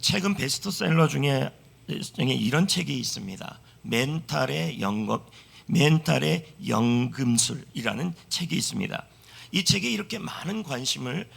최근 베스트셀러 중에 이런 책이 있습니다. 멘탈의 연금술이라는 책이 있습니다. 이 책에 이렇게 많은 관심을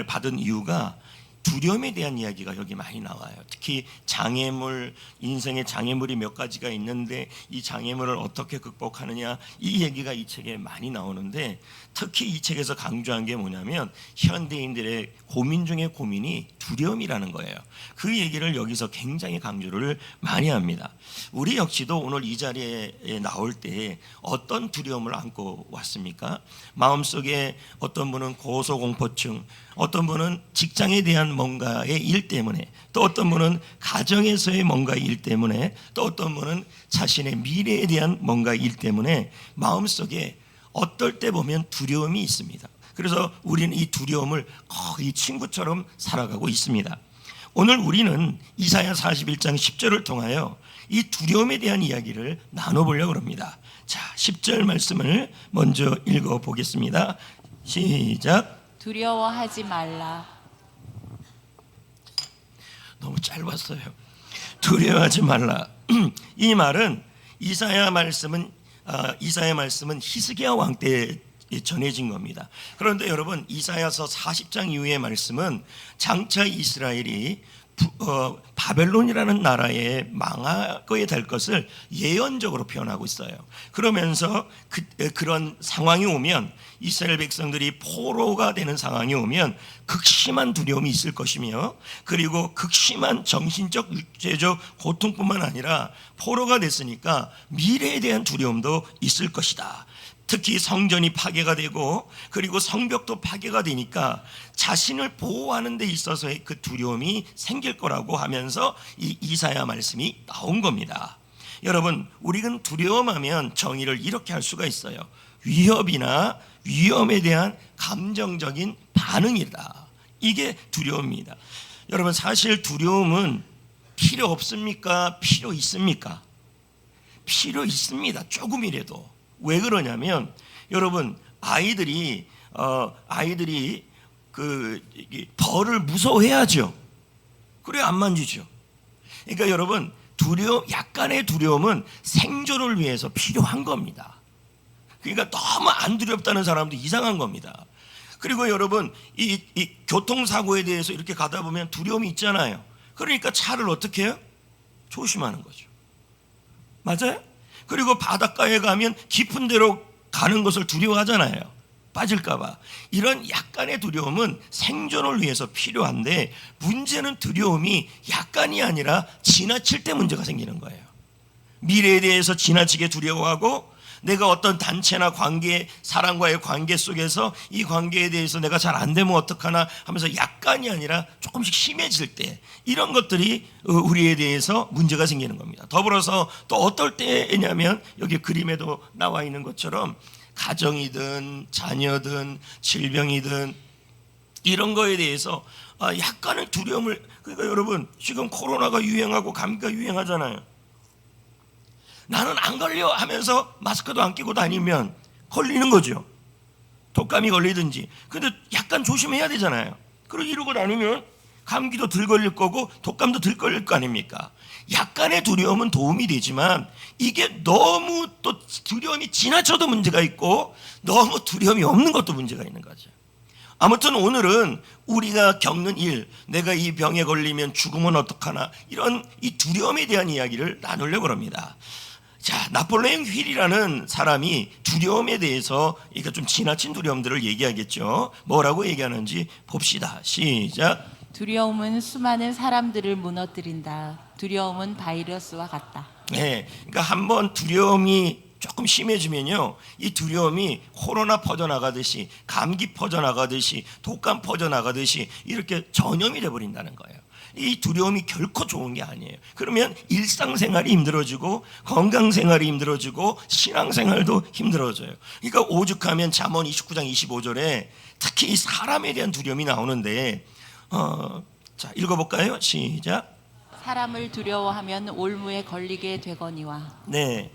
받은 이유가 두려움에 대한 이야기가 여기 많이 나와요. 특히 장애물, 인생의 장애물이 몇 가지가 있는데 이 장애물을 어떻게 극복하느냐, 이 얘기가 이 책에 많이 나오는데, 특히 이 책에서 강조한 게 뭐냐면 현대인들의 고민 중에 고민이 두려움이라는 거예요. 그 얘기를 여기서 굉장히 강조를 많이 합니다. 우리 역시도 오늘 이 자리에 나올 때 어떤 두려움을 안고 왔습니까? 마음속에 어떤 분은 고소공포증, 어떤 분은 직장에 대한 뭔가의 일 때문에, 또 어떤 분은 가정에서의 뭔가 일 때문에, 또 어떤 분은 자신의 미래에 대한 뭔가 일 때문에 마음속에 어떨 때 보면 두려움이 있습니다. 그래서 우리는 이 두려움을 거의 친구처럼 살아가고 있습니다. 오늘 우리는 이사야 41장 10절을 통하여 이 두려움에 대한 이야기를 나눠보려고 합니다. 자, 10절 말씀을 먼저 읽어보겠습니다. 시작. 두려워하지 말라. 너무 짧았어요. 두려워하지 말라. 이 말은 이사야 말씀은 히스기야 왕 때 전해진 겁니다. 그런데 여러분, 이사야서 40장 이후의 말씀은 장차 이스라엘이 바벨론이라는 나라에 망하게 될 것을 예언적으로 표현하고 있어요. 그러면서 그런 상황이 오면, 이스라엘 백성들이 포로가 되는 상황이 오면 극심한 두려움이 있을 것이며, 그리고 극심한 정신적 육체적 고통뿐만 아니라 포로가 됐으니까 미래에 대한 두려움도 있을 것이다. 특히 성전이 파괴가 되고 그리고 성벽도 파괴가 되니까 자신을 보호하는 데 있어서의 그 두려움이 생길 거라고 하면서 이 이사야 말씀이 나온 겁니다. 여러분, 우리는 두려움하면 정의를 이렇게 할 수가 있어요. 위협이나 위험에 대한 감정적인 반응이다. 이게 두려움입니다. 여러분, 사실 두려움은 필요 없습니까? 필요 있습니까? 필요 있습니다. 조금이라도. 왜 그러냐면, 여러분, 아이들이 벌을 무서워해야죠. 그래야 안 만지죠. 그러니까 여러분, 약간의 두려움은 생존을 위해서 필요한 겁니다. 그러니까 너무 안 두렵다는 사람도 이상한 겁니다. 그리고 여러분, 이 교통사고에 대해서 이렇게 가다 보면 두려움이 있잖아요. 그러니까 차를 어떻게 해요? 조심하는 거죠. 맞아요? 그리고 바닷가에 가면 깊은 데로 가는 것을 두려워하잖아요. 빠질까봐. 이런 약간의 두려움은 생존을 위해서 필요한데, 문제는 두려움이 약간이 아니라 지나칠 때 문제가 생기는 거예요. 미래에 대해서 지나치게 두려워하고, 내가 어떤 단체나 관계, 사람과의 관계 속에서 이 관계에 대해서 내가 잘 안 되면 어떡하나 하면서 약간이 아니라 조금씩 심해질 때, 이런 것들이 우리에 대해서 문제가 생기는 겁니다. 더불어서 또 어떨 때냐면, 여기 그림에도 나와 있는 것처럼 가정이든 자녀든 질병이든 이런 거에 대해서 약간의 두려움을, 그러니까 여러분, 지금 코로나가 유행하고 감기가 유행하잖아요. 나는 안 걸려 하면서 마스크도 안 끼고 다니면 걸리는 거죠. 독감이 걸리든지. 근데 약간 조심해야 되잖아요. 그리고 이러고 다니면 감기도 덜 걸릴 거고 독감도 덜 걸릴 거 아닙니까? 약간의 두려움은 도움이 되지만, 이게 너무 또 두려움이 지나쳐도 문제가 있고 너무 두려움이 없는 것도 문제가 있는 거죠. 아무튼 오늘은 우리가 겪는 일, 내가 이 병에 걸리면 죽으면 어떡하나, 이런 이 두려움에 대한 이야기를 나누려고 합니다. 자, 나폴레옹 휠이라는 사람이 두려움에 대해서 이거 좀 지나친 두려움들을 얘기하겠죠. 뭐라고 얘기하는지 봅시다. 시작. 두려움은 수많은 사람들을 무너뜨린다. 두려움은 바이러스와 같다. 네, 그러니까 한번 두려움이 조금 심해지면요, 이 두려움이 코로나 퍼져나가듯이, 감기 퍼져나가듯이, 독감 퍼져나가듯이 이렇게 전염이 돼버린다는 거예요. 이 두려움이 결코 좋은 게 아니에요. 그러면 일상생활이 힘들어지고 건강생활이 힘들어지고 신앙생활도 힘들어져요. 그러니까 오죽하면 잠언 29장 25절에 특히 이 사람에 대한 두려움이 나오는데, 자, 읽어볼까요? 시작. 사람을 두려워하면 올무에 걸리게 되거니와. 네,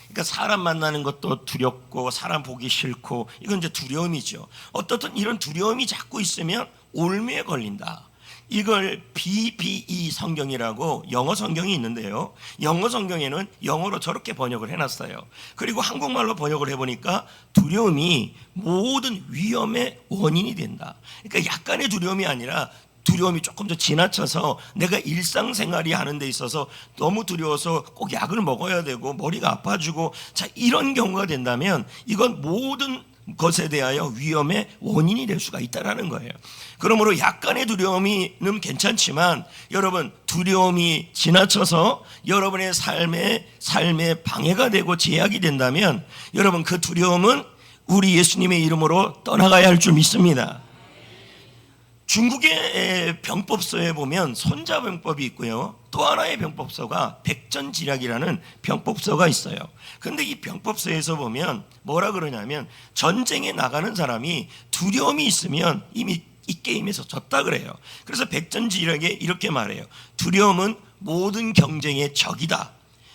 그러니까 사람 만나는 것도 두렵고 사람 보기 싫고, 이건 이제 두려움이죠. 어떻든 이런 두려움이 자꾸 있으면 올무에 걸린다. 이걸 BBE 성경이라고 영어 성경이 있는데요. 영어 성경에는 영어로 저렇게 번역을 해놨어요. 그리고 한국말로 번역을 해보니까 두려움이 모든 위험의 원인이 된다. 그러니까 약간의 두려움이 아니라 두려움이 조금 더 지나쳐서 내가 일상생활이 하는 데 있어서 너무 두려워서 꼭 약을 먹어야 되고 머리가 아파지고, 자, 이런 경우가 된다면 이건 모든 것에 대하여 위험의 원인이 될 수가 있다는 거예요. 그러므로 약간의 두려움이는 괜찮지만 여러분, 두려움이 지나쳐서 여러분의 삶에 방해가 되고 제약이 된다면 여러분, 그 두려움은 우리 예수님의 이름으로 떠나가야 할 줄 믿습니다. 중국의 병법서에 보면 손자병법이 있고요, 또 하나의 병법서가 백전지략이라는 병법서가 있어요. 그런데 이 병법서에서 보면 뭐라 그러냐면 전쟁에 나가는 사람이 두려움이 있으면 이미 이 게임에서 졌다 그래요. 그래서 백전지략에 이렇게 말해요. 두려움은 모든 경쟁의 적이다.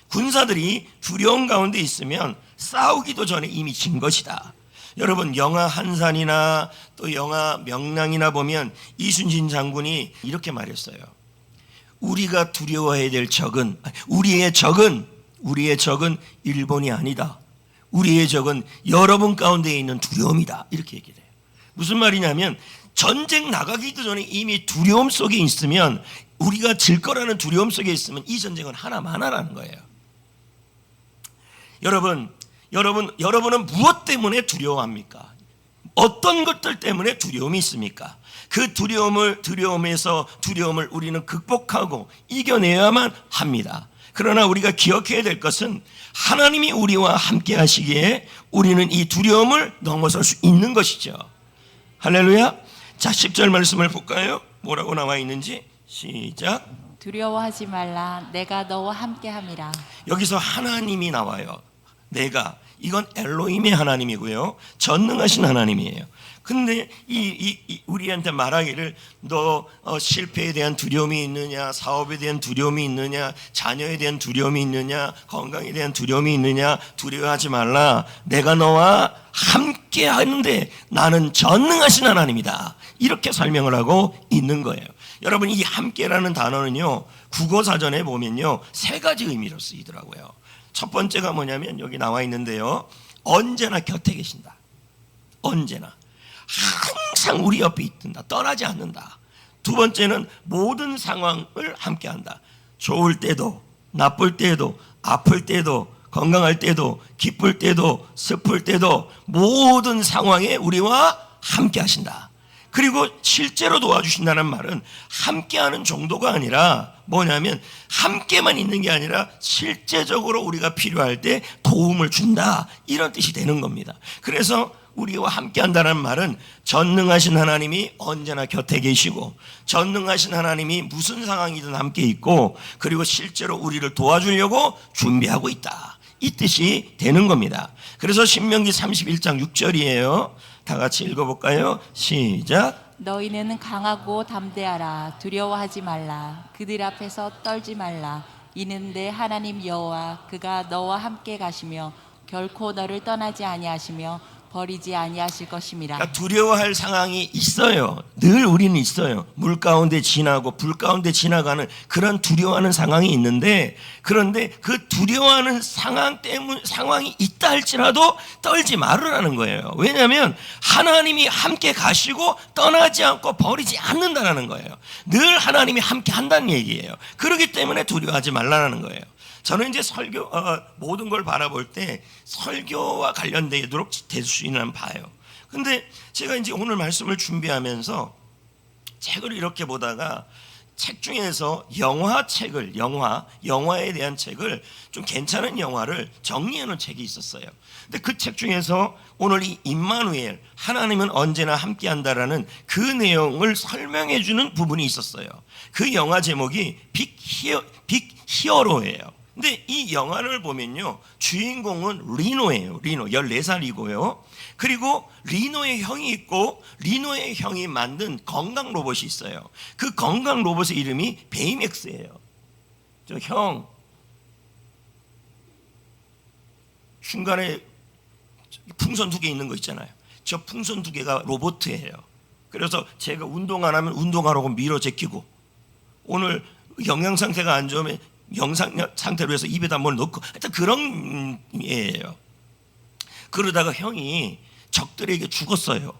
군사들이 두려움 가운데 있으면 싸우기도 전에 이미 진 것이다. 여러분, 영화 한산이나 또 영화 명랑이나 보면 이순신 장군이 이렇게 말했어요. 우리가 두려워해야 될 적은, 우리의 적은 일본이 아니다. 우리의 적은 여러분 가운데 있는 두려움이다. 이렇게 얘기를 해요. 무슨 말이냐면 전쟁 나가기도 전에 이미 두려움 속에 있으면, 우리가 질 거라는 두려움 속에 있으면 이 전쟁은 하나만하라는 거예요. 여러분은 무엇 때문에 두려워합니까? 어떤 것들 때문에 두려움이 있습니까? 그 두려움을 우리는 극복하고 이겨내야만 합니다. 그러나 우리가 기억해야 될 것은 하나님이 우리와 함께 하시기에 우리는 이 두려움을 넘어설 수 있는 것이죠. 할렐루야. 자, 10절 말씀을 볼까요? 뭐라고 나와 있는지 시작. 두려워하지 말라. 내가 너와 함께함이라. 여기서 하나님이 나와요. 내가, 이건 엘로힘의 하나님이고요, 전능하신 하나님이에요. 근데 우리한테 말하기를 너 실패에 대한 두려움이 있느냐, 사업에 대한 두려움이 있느냐, 자녀에 대한 두려움이 있느냐, 건강에 대한 두려움이 있느냐, 두려워하지 말라. 내가 너와 함께 하는데 나는 전능하신 하나님이다. 이렇게 설명을 하고 있는 거예요. 여러분, 이 함께라는 단어는요, 국어사전에 보면요, 세 가지 의미로 쓰이더라고요. 첫 번째가 뭐냐면 여기 나와 있는데요, 언제나 곁에 계신다. 언제나 항상 우리 옆에 있든다. 떠나지 않는다. 두 번째는 모든 상황을 함께한다. 좋을 때도 나쁠 때도 아플 때도 건강할 때도 기쁠 때도 슬플 때도 모든 상황에 우리와 함께 하신다. 그리고 실제로 도와주신다는 말은 함께하는 정도가 아니라 뭐냐면 함께만 있는 게 아니라 실제적으로 우리가 필요할 때 도움을 준다, 이런 뜻이 되는 겁니다. 그래서 우리와 함께한다는 말은 전능하신 하나님이 언제나 곁에 계시고, 전능하신 하나님이 무슨 상황이든 함께 있고, 그리고 실제로 우리를 도와주려고 준비하고 있다, 이 뜻이 되는 겁니다. 그래서 신명기 31장 6절이에요. 다 같이 읽어볼까요? 시작. 너희는 강하고 담대하라. 두려워하지 말라. 그들 앞에서 떨지 말라. 이는 내 하나님 여호와 그가 너와 함께 가시며 결코 너를 떠나지 아니하시며 버리지 아니하실 것임이라. 그러니까 두려워할 상황이 있어요. 늘 우리는 있어요. 물 가운데 지나고 불 가운데 지나가는 그런 두려워하는 상황이 있는데, 그런데 그 두려워하는 상황이 있다 할지라도 떨지 말으라는 거예요. 왜냐하면 하나님이 함께 가시고 떠나지 않고 버리지 않는다는 거예요. 늘 하나님이 함께 한다는 얘기예요. 그렇기 때문에 두려워하지 말라는 거예요. 저는 이제 모든 걸 바라볼 때 설교와 관련되도록 될 수 있는 봐요. 근데 제가 이제 오늘 말씀을 준비하면서 책을 이렇게 보다가 책 중에서 영화에 대한 책을, 좀 괜찮은 영화를 정리해 놓은 책이 있었어요. 근데 그 책 중에서 오늘 이 임마누엘, 하나님은 언제나 함께 한다라는 그 내용을 설명해 주는 부분이 있었어요. 그 영화 제목이 빅 히어로예요. 근데 이 영화를 보면요, 주인공은 리노예요. 리노 14살이고요. 그리고 리노의 형이 있고, 리노의 형이 만든 건강 로봇이 있어요. 그 건강 로봇의 이름이 베이맥스예요. 저 형, 중간에 풍선 2개 있는 거 있잖아요. 저 풍선 2개가 로봇이에요. 그래서 제가 운동 안 하면 운동하라고 밀어 제끼고, 오늘 영양 상태가 안 좋으면 영상 상태로 해서 입에다 뭘 넣고 하여튼 그런 예예요. 그러다가 형이 적들에게 죽었어요.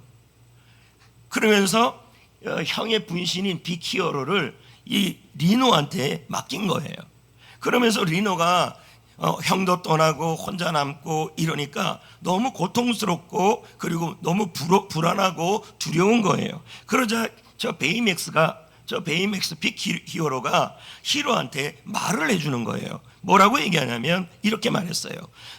그러면서 형의 분신인 빅히어로를 이 리노한테 맡긴 거예요. 그러면서 리노가 형도 떠나고 혼자 남고 이러니까 너무 고통스럽고 그리고 너무 불안하고 두려운 거예요. 그러자 저 베이맥스 빅히어로가 히로한테 말을 해주는 거예요. 뭐라고 얘기하냐면 이렇게 말했어요.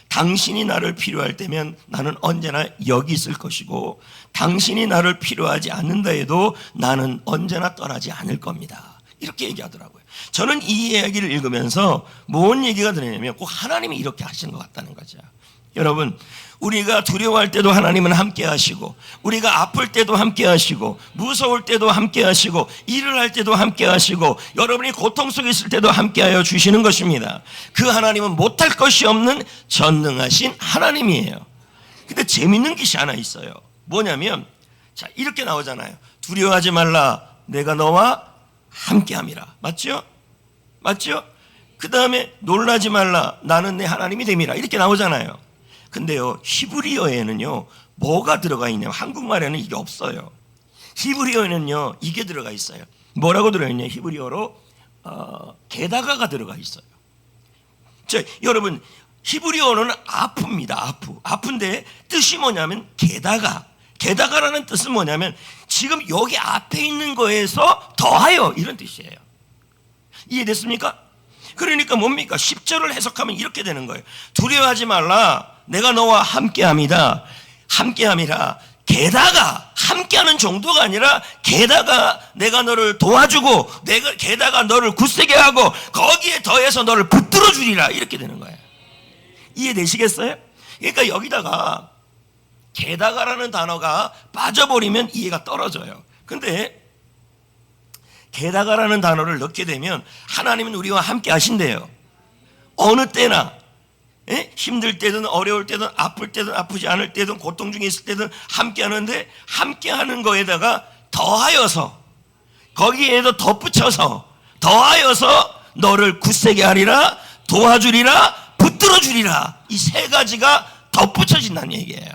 당신이 나를 필요할 때면 나는 언제나 여기 있을 것이고 당신이 나를 필요하지 않는다 해도 나는 언제나 떠나지 않을 겁니다. 이렇게 얘기하더라고요. 저는 이 이야기를 읽으면서 뭔 얘기가 들리냐면 꼭 하나님이 이렇게 하시는 것 같다는 거죠. 여러분, 우리가 두려워할 때도 하나님은 함께 하시고, 우리가 아플 때도 함께 하시고, 무서울 때도 함께 하시고, 일을 할 때도 함께 하시고, 여러분이 고통 속에 있을 때도 함께 하여 주시는 것입니다. 그 하나님은 못할 것이 없는 전능하신 하나님이에요. 근데 재밌는 것이 하나 있어요. 뭐냐면 자, 이렇게 나오잖아요. 두려워하지 말라, 내가 너와 함께 함이라. 맞죠? 맞죠? 그 다음에 놀라지 말라, 나는 내 하나님이 됨이라. 이렇게 나오잖아요. 근데요, 히브리어에는요 뭐가 들어가 있냐면 한국말에는 이게 없어요. 히브리어에는요 이게 들어가 있어요. 뭐라고 들어있냐? 히브리어로 게다가가 들어가 있어요. 자, 여러분, 히브리어는 아프입니다. 아픈데 뜻이 뭐냐면 게다가라는 뜻은 뭐냐면 지금 여기 앞에 있는 거에서 더하여, 이런 뜻이에요. 이해됐습니까? 그러니까 뭡니까? 10절을 해석하면 이렇게 되는 거예요. 두려워하지 말라, 내가 너와 함께함이다. 함께함이라. 게다가 함께하는 정도가 아니라 게다가 내가 너를 도와주고 게다가 너를 굳세게 하고 거기에 더해서 너를 붙들어 주리라. 이렇게 되는 거예요. 이해되시겠어요? 그러니까 여기다가 게다가라는 단어가 빠져버리면 이해가 떨어져요. 근데 게다가라는 단어를 넣게 되면 하나님은 우리와 함께 하신대요. 어느 때나, 힘들 때든 어려울 때든 아플 때든 아프지 않을 때든 고통 중에 있을 때든 함께 하는데, 함께 하는 거에다가 더하여서, 거기에도 덧붙여서 더하여서 너를 굳세게 하리라, 도와주리라, 붙들어 주리라. 이 세 가지가 덧붙여진다는 얘기예요.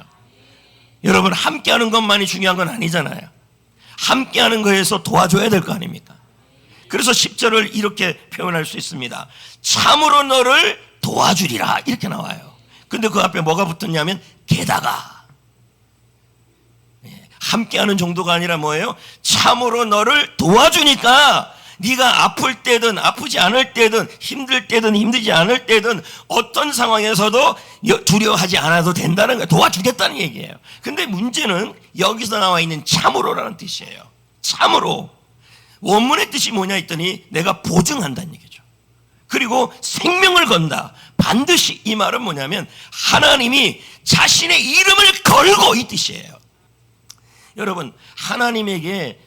여러분, 함께 하는 것만이 중요한 건 아니잖아요. 함께 하는 거에서 도와줘야 될 거 아닙니까? 그래서 10절을 이렇게 표현할 수 있습니다. 참으로 너를 도와주리라. 이렇게 나와요. 근데 그 앞에 뭐가 붙었냐면 게다가. 함께 하는 정도가 아니라 뭐예요? 참으로 너를 도와주니까 네가 아플 때든 아프지 않을 때든 힘들 때든 힘들지 않을 때든 어떤 상황에서도 두려워하지 않아도 된다는 거예요. 도와주겠다는 얘기예요. 근데 문제는 여기서 나와 있는 참으로라는 뜻이에요. 참으로. 원문의 뜻이 뭐냐 했더니 내가 보증한다는 얘기죠. 그리고 생명을 건다. 반드시. 이 말은 뭐냐면 하나님이 자신의 이름을 걸고, 이 뜻이에요. 여러분, 하나님에게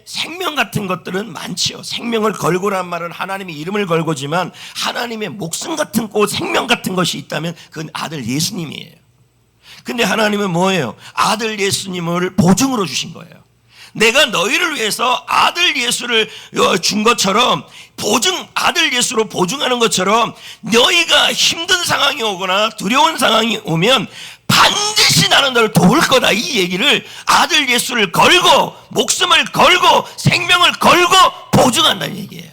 생명 같은 것들은 많지요. 생명을 걸고란 말은 하나님의 이름을 걸고지만 하나님의 목숨 같은 거, 생명 같은 것이 있다면 그건 아들 예수님이에요. 근데 하나님은 뭐예요? 아들 예수님을 보증으로 주신 거예요. 내가 너희를 위해서 아들 예수를 준 것처럼, 아들 예수로 보증하는 것처럼 너희가 힘든 상황이 오거나 두려운 상황이 오면 반드시 나는 너를 도울 거다. 이 얘기를 아들 예수를 걸고, 목숨을 걸고, 생명을 걸고 보증한다는 얘기예요.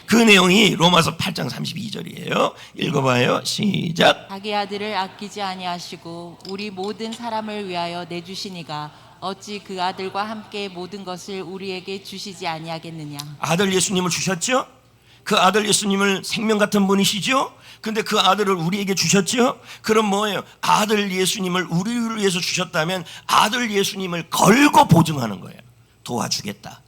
그 내용이 로마서 8장 32절이에요. 읽어봐요. 시작. 자기 아들을 아끼지 아니하시고 우리 모든 사람을 위하여 내주시니가 어찌 그 아들과 함께 모든 것을 우리에게 주시지 아니하겠느냐. 아들 예수님을 주셨죠? 그 아들 예수님을 생명 같은 분이시죠? 근데 그 아들을 우리에게 주셨죠? 그럼 뭐예요? 아들 예수님을 우리를 위해서 주셨다면 아들 예수님을 걸고 보증하는 거예요. 도와주겠다.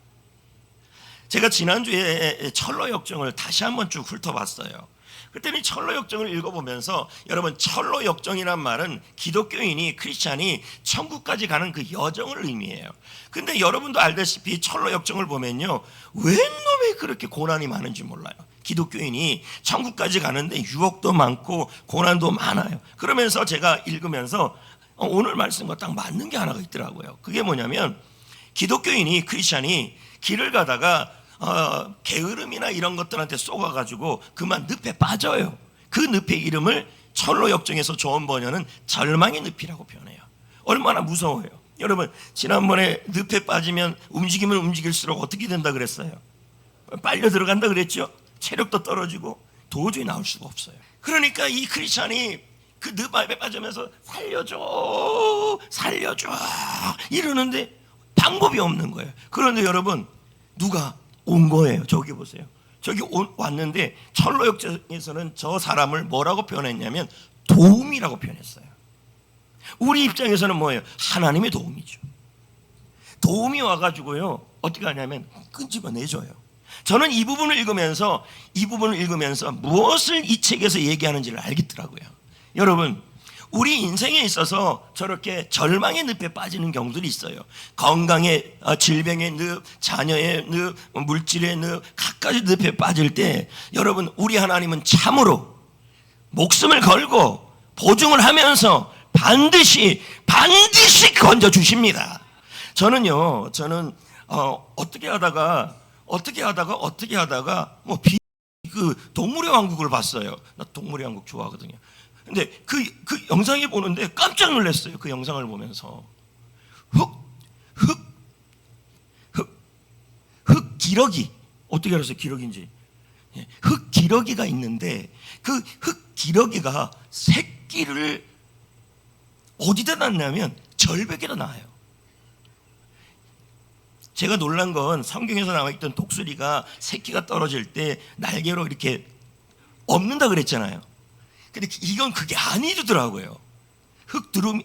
제가 지난주에 철로 역정을 다시 한번 쭉 훑어봤어요. 그때는 철로 역정을 읽어보면서, 여러분, 철로 역정이란 말은 기독교인이, 크리스찬이 천국까지 가는 그 여정을 의미해요. 근데 여러분도 알다시피 철로 역정을 보면요, 웬 놈에 그렇게 고난이 많은지 몰라요. 기독교인이 천국까지 가는데 유혹도 많고 고난도 많아요. 그러면서 제가 읽으면서 오늘 말씀과 딱 맞는 게 하나가 있더라고요. 그게 뭐냐면, 기독교인이, 크리스찬이 길을 가다가 게으름이나 이런 것들한테 쏘가가지고 그만 늪에 빠져요. 그 늪의 이름을 철로 역정에서 좋은 번역은 절망의 늪이라고 표현해요. 얼마나 무서워요. 여러분, 지난번에 늪에 빠지면 움직이면 움직일수록 어떻게 된다 그랬어요? 빨려 들어간다 그랬죠. 체력도 떨어지고 도저히 나올 수가 없어요. 그러니까 이 크리스찬이 그 늪 앞에 빠지면서 살려줘 살려줘 이러는데 방법이 없는 거예요. 그런데 여러분, 누가 온 거예요. 저기 보세요. 저기 왔는데 철로 역정에서는 저 사람을 뭐라고 표현했냐면 도움이라고 표현했어요. 우리 입장에서는 뭐예요? 하나님의 도움이죠. 도움이 와가지고요, 어떻게 하냐면 끈집어내줘요. 저는 이 부분을 읽으면서 무엇을 이 책에서 얘기하는지를 알겠더라고요. 여러분, 우리 인생에 있어서 저렇게 절망의 늪에 빠지는 경우들이 있어요. 건강의 질병의 늪, 자녀의 늪, 물질의 늪, 각가지 늪에 빠질 때 여러분, 우리 하나님은 참으로 목숨을 걸고 보증을 하면서 반드시 건져 주십니다. 저는 어떻게 하다가 그 동물의 왕국을 봤어요. 나 동물의 왕국 좋아하거든요. 근데 그 영상에 보는데 깜짝 놀랐어요. 그 영상을 보면서 흑 기러기, 어떻게 알았어요? 기러기인지. 흑 기러기가 있는데 그 흑 기러기가 새끼를 어디다 낳냐면 절벽에다 낳아요. 제가 놀란 건 성경에서 나와 있던 독수리가 새끼가 떨어질 때 날개로 이렇게 엎는다 그랬잖아요. 근데 이건 그게 아니더라고요. 흑두루미,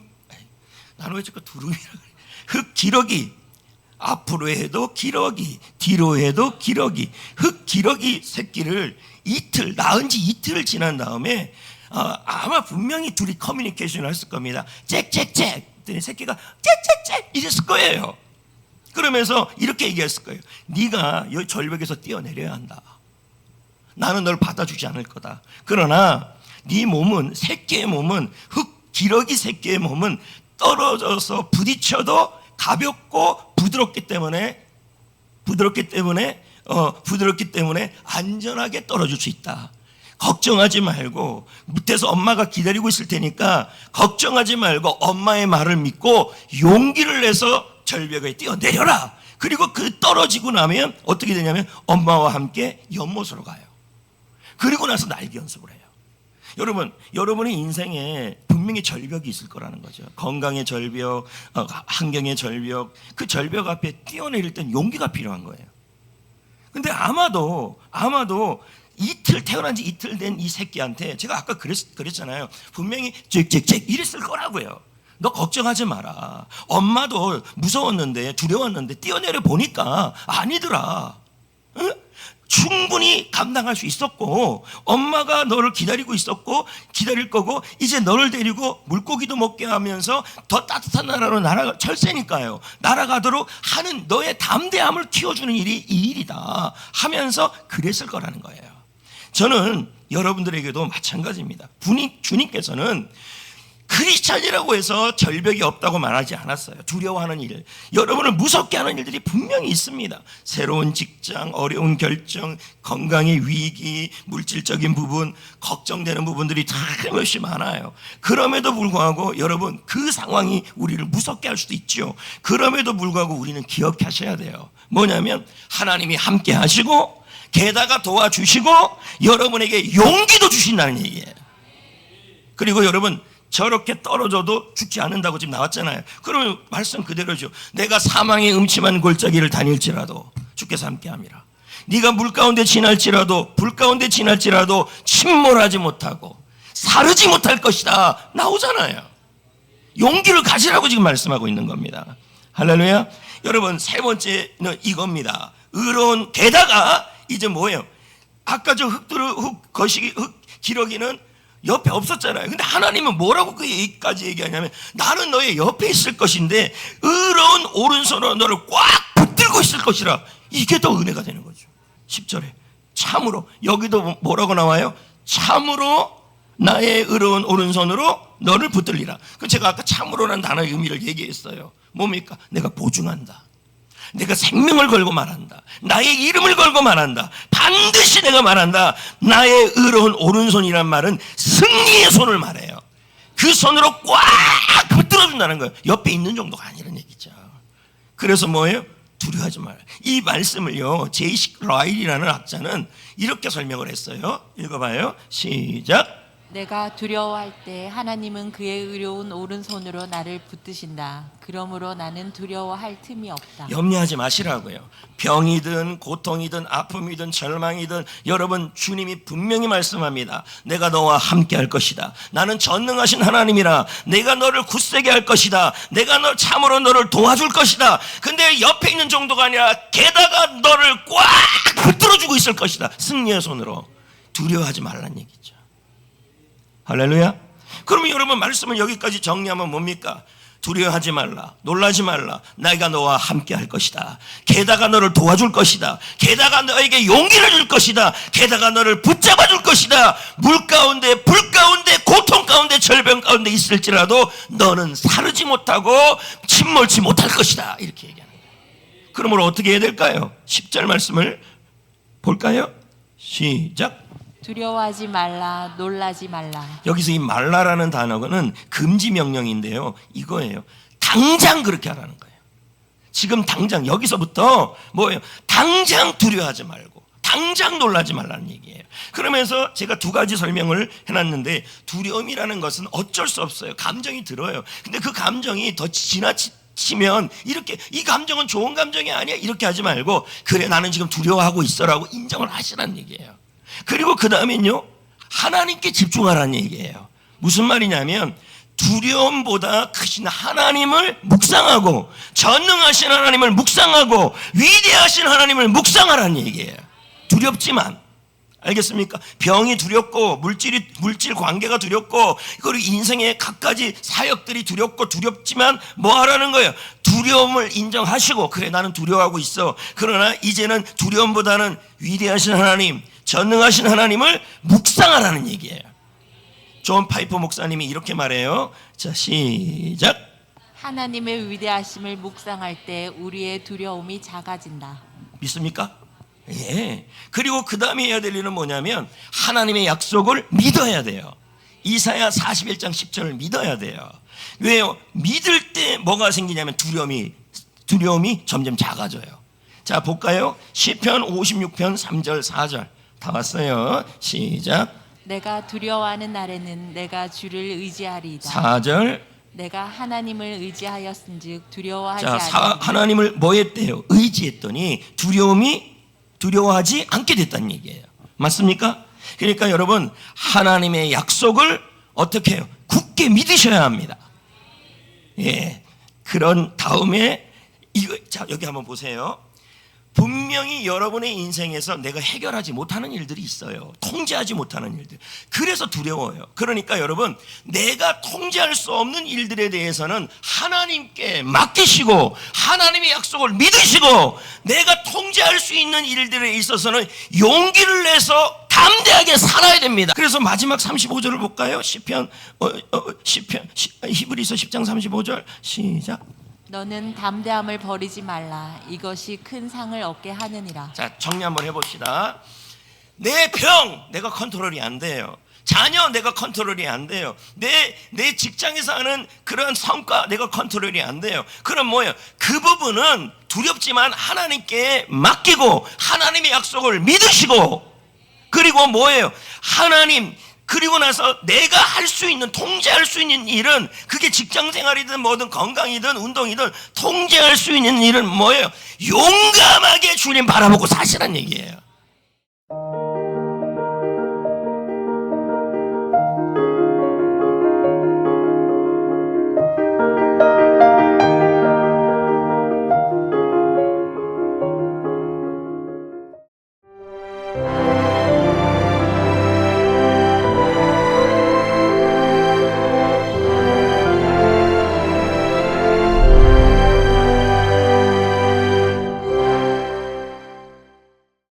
나는 왜 자꾸 두루미라고 그래? 흑기러기, 앞으로 해도 기러기, 뒤로 해도 기러기. 흑기러기 새끼를 낳은 지 이틀을 지난 다음에 아마 분명히 둘이 커뮤니케이션을 했을 겁니다. 짹짹짹 그랬더니 새끼가 짹짹짹 이랬을 거예요. 그러면서 이렇게 얘기했을 거예요. 네가 이 절벽에서 뛰어내려야 한다. 나는 널 받아주지 않을 거다. 그러나 네 몸은, 새끼의 몸은, 흑기러기 새끼의 몸은 떨어져서 부딪혀도 가볍고 부드럽기 때문에 안전하게 떨어질 수 있다. 걱정하지 말고, 밑에서 엄마가 기다리고 있을 테니까 걱정하지 말고 엄마의 말을 믿고 용기를 내서 절벽에 뛰어내려라. 그리고 그 떨어지고 나면 어떻게 되냐면 엄마와 함께 연못으로 가요. 그리고 나서 날개 연습을 해요. 여러분, 여러분의 인생에 분명히 절벽이 있을 거라는 거죠. 건강의 절벽, 환경의 절벽, 그 절벽 앞에 뛰어내릴 땐 용기가 필요한 거예요. 근데 아마도 태어난 지 이틀 된 이 새끼한테 제가 아까 그랬잖아요. 분명히 짹짹짹 이랬을 거라고요. 너 걱정하지 마라. 엄마도 무서웠는데, 두려웠는데 뛰어내려 보니까 아니더라. 응? 충분히 감당할 수 있었고, 엄마가 너를 기다리고 있었고 기다릴 거고, 이제 너를 데리고 물고기도 먹게 하면서 더 따뜻한 나라로 철새니까요, 날아가도록 하는 너의 담대함을 키워주는 일이 이 일이다 하면서 그랬을 거라는 거예요. 저는 여러분들에게도 마찬가지입니다. 주님께서는 크리스찬이라고 해서 절벽이 없다고 말하지 않았어요. 두려워하는 일, 여러분을 무섭게 하는 일들이 분명히 있습니다. 새로운 직장, 어려운 결정, 건강의 위기, 물질적인 부분, 걱정되는 부분들이 틀림없이 많아요. 그럼에도 불구하고 여러분, 그 상황이 우리를 무섭게 할 수도 있죠. 그럼에도 불구하고 우리는 기억하셔야 돼요. 뭐냐면 하나님이 함께 하시고 게다가 도와주시고 여러분에게 용기도 주신다는 얘기예요. 그리고 여러분, 저렇게 떨어져도 죽지 않는다고 지금 나왔잖아요. 그러면 말씀 그대로죠. 내가 사망의 음침한 골짜기를 다닐지라도 주께서 함께함이라. 네가 물 가운데 지날지라도, 불 가운데 지날지라도 침몰하지 못하고 사르지 못할 것이다 나오잖아요. 용기를 가지라고 지금 말씀하고 있는 겁니다. 할렐루야. 여러분, 세 번째는 이겁니다. 의로운, 게다가 이제 뭐예요? 아까 저 흑기러기는 옆에 없었잖아요. 근데 하나님은 뭐라고 그 얘기까지 얘기하냐면, 나는 너의 옆에 있을 것인데 의로운 오른손으로 너를 꽉 붙들고 있을 것이라. 이게 더 은혜가 되는 거죠. 10절에 참으로, 여기도 뭐라고 나와요? 참으로 나의 의로운 오른손으로 너를 붙들리라. 그 제가 아까 참으로라는 단어의 의미를 얘기했어요. 뭡니까? 내가 보증한다. 내가 생명을 걸고 말한다. 나의 이름을 걸고 말한다. 반드시 내가 말한다. 나의 의로운 오른손이란 말은 승리의 손을 말해요. 그 손으로 꽉 붙들어준다는 거예요. 옆에 있는 정도가 아니라는 얘기죠. 그래서 뭐예요? 두려워하지 말아요. 이 말씀을요, 제이식 라일이라는 학자는 이렇게 설명을 했어요. 읽어봐요. 시작. 내가 두려워할 때 하나님은 그의 의로운 오른손으로 나를 붙드신다. 그러므로 나는 두려워할 틈이 없다. 염려하지 마시라고요. 병이든 고통이든 아픔이든 절망이든 여러분, 주님이 분명히 말씀합니다. 내가 너와 함께 할 것이다. 나는 전능하신 하나님이라. 내가 너를 굳세게 할 것이다. 내가 참으로 너를 도와줄 것이다. 근데 옆에 있는 정도가 아니라 게다가 너를 꽉 붙들어주고 있을 것이다. 승리의 손으로. 두려워하지 말란 얘기죠. 할렐루야. 그러면 여러분, 말씀을 여기까지 정리하면 뭡니까? 두려워하지 말라, 놀라지 말라, 내가 너와 함께 할 것이다. 게다가 너를 도와줄 것이다. 게다가 너에게 용기를 줄 것이다. 게다가 너를 붙잡아 줄 것이다. 물 가운데, 불 가운데, 고통 가운데, 절병 가운데 있을지라도 너는 사르지 못하고 침몰치 못할 것이다. 이렇게 얘기하는 거예요. 그러므로 어떻게 해야 될까요? 10절 말씀을 볼까요? 시작. 두려워하지 말라, 놀라지 말라. 여기서 이 말라라는 단어는 금지 명령인데요, 이거예요. 당장 그렇게 하라는 거예요. 지금 당장, 여기서부터 뭐예요? 당장 두려워하지 말고 당장 놀라지 말라는 얘기예요. 그러면서 제가 두 가지 설명을 해놨는데, 두려움이라는 것은 어쩔 수 없어요. 감정이 들어요. 근데 그 감정이 더 지나치면 이렇게, 이 감정은 좋은 감정이 아니야, 이렇게 하지 말고, 그래 나는 지금 두려워하고 있어라고 인정을 하시라는 얘기예요. 그리고 그 다음엔요, 하나님께 집중하라는 얘기예요. 무슨 말이냐면, 두려움보다 크신 하나님을 묵상하고, 전능하신 하나님을 묵상하고, 위대하신 하나님을 묵상하라는 얘기예요. 두렵지만, 알겠습니까? 병이 두렵고, 물질 관계가 두렵고, 그리고 인생의 갖가지 사역들이 두렵지만 뭐 하라는 거예요? 두려움을 인정하시고, 그래 나는 두려워하고 있어. 그러나 이제는 두려움보다는 위대하신 하나님, 전능하신 하나님을 묵상하라는 얘기예요. 존 파이퍼 목사님이 이렇게 말해요. 자, 시작. 하나님의 위대하심을 묵상할 때 우리의 두려움이 작아진다. 믿습니까? 예. 그리고 그 다음에 해야 될 일은 뭐냐면, 하나님의 약속을 믿어야 돼요. 이사야 41장 10절을 믿어야 돼요. 왜요? 믿을 때 뭐가 생기냐면 두려움이 점점 작아져요. 자, 볼까요? 시편 56편 3절 4절 다 왔어요. 시작. 내가 두려워하는 날에는 내가 주를 의지하리이다. 4절. 내가 하나님을 의지하였은즉 두려워하지 자, 아니하리이다. 하나님을 뭐 했대요? 의지했더니 두려워하지 않게 됐다는 얘기예요. 맞습니까? 그러니까 여러분, 하나님의 약속을 어떻게 해요? 굳게 믿으셔야 합니다. 예. 그런 다음에 자, 여기 한번 보세요. 분명히 여러분의 인생에서 내가 해결하지 못하는 일들이 있어요. 통제하지 못하는 일들. 그래서 두려워요. 그러니까 여러분, 내가 통제할 수 없는 일들에 대해서는 하나님께 맡기시고, 하나님의 약속을 믿으시고, 내가 통제할 수 있는 일들에 있어서는 용기를 내서 담대하게 살아야 됩니다. 그래서 마지막 35절을 볼까요? 시편 히브리서 10장 35절 시작. 너는 담대함을 버리지 말라. 이것이 큰 상을 얻게 하느니라. 자, 정리 한번 해봅시다. 내 병, 내가 컨트롤이 안 돼요. 자녀, 내가 컨트롤이 안 돼요. 내 직장에서 하는 그런 성과, 내가 컨트롤이 안 돼요. 그럼 뭐예요? 그 부분은 두렵지만 하나님께 맡기고, 하나님의 약속을 믿으시고, 그리고 뭐예요? 하나님, 그리고 나서 내가 할 수 있는, 통제할 수 있는 일은, 그게 직장 생활이든 뭐든 건강이든 운동이든 통제할 수 있는 일은 뭐예요? 용감하게 주님 바라보고 사시란 얘기예요.